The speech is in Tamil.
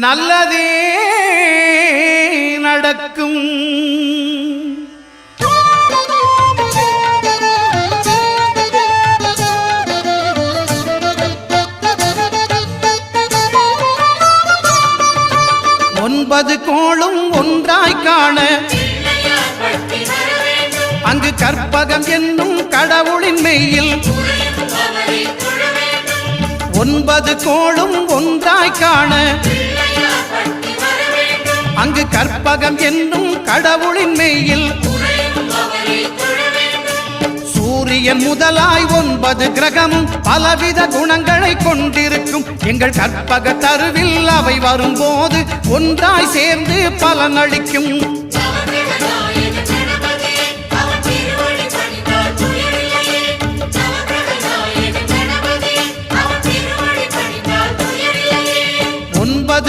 நல்லதே நடக்கும். ஒன்பது கோளும் ஒன்றாய் காண அங்கு கற்பகம் என்னும் கடவுளின் மெய்யில் ஒன்பது கோளும் ஒன்றாய் காண அங்கு கற்பகம் என்னும் கடவுளின் மெய்யில் சூரியன் முதலாய் 9 கிரகமும் பலவித குணங்களை கொண்டிருக்கும். எங்கள் கற்பக தருவில் அவை வரும்போது ஒன்றாய் சேர்ந்து பலனளிக்கும்.